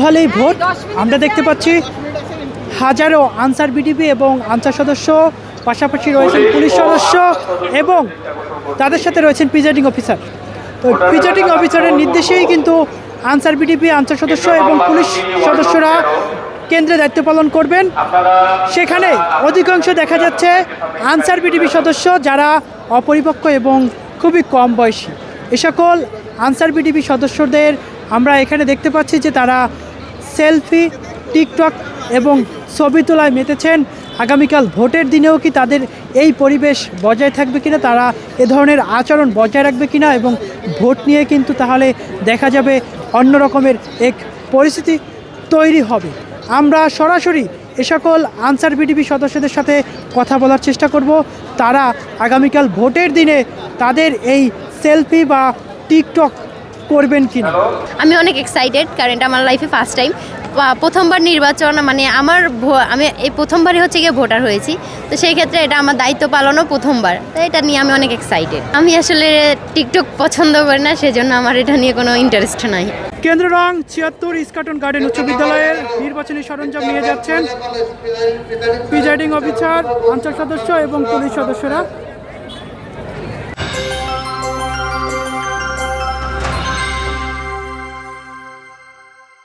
হলেই ভোট। আমরা দেখতে পাচ্ছি হাজারো আনসার বিডিপি এবং আনসার সদস্য, পাশাপাশি রয়েছেন পুলিশ সদস্য এবং তাদের সাথে রয়েছেন প্রিজাইডিং অফিসার। তো প্রিজাইডিং অফিসারের নির্দেশেই কিন্তু আনসার বিডিপি, আনসার সদস্য এবং পুলিশ সদস্যরা কেন্দ্রে দায়িত্ব পালন করবেন। সেখানে অধিকাংশ দেখা যাচ্ছে আনসার বিডিপি সদস্য যারা অপরিপক্ক এবং খুবই কম বয়সী। এ সকল আনসার বিডিপি সদস্যদের আমরা এখানে দেখতে পাচ্ছি যে তারা সেলফি, টিকটক এবং ছবি তোলায় মেতেছেন। আগামীকাল ভোটের দিনেও কি তাদের এই পরিবেশ বজায় থাকবে কিনা, তারা এ ধরনের আচরণ বজায় রাখবে কিনা, এবং ভোট নিয়ে কিন্তু তাহলে দেখা যাবে অন্য রকমের এক পরিস্থিতি তৈরি হবে। আমরা সরাসরি এ সকল আনসার বিডিপি সদস্যদের সাথে কথা বলার চেষ্টা করব, তারা আগামীকাল ভোটের দিনে তাদের এই সেলফি বা টিকটক করবেন কিনা। আমি অনেক এক্সাইটেড, কারণ এটা আমার লাইফে ফার্স্ট টাইম, প্রথমবার নির্বাচন, মানে আমি এই প্রথমবারই হচ্ছে গিয়ে ভোটার হয়েছি। তো সেই ক্ষেত্রে এটা আমার দায়িত্ব পালনও প্রথমবার, তাই এটা নিয়ে আমি অনেক এক্সাইটেড। আমি আসলে টিকটক পছন্দ করি না, সেজন্য আমার এটা নিয়ে কোনো ইন্টারেস্ট নাই। কেন্দ্র রং ৭৬ ইস্কাটন গার্ডেন উচ্চ বিদ্যালয়ের নির্বাচনী সরঞ্জাম নিয়ে যাচ্ছেন প্রিজাইডিং অফিসার, আনসার সদস্য এবং পুলিশ সদস্যরা।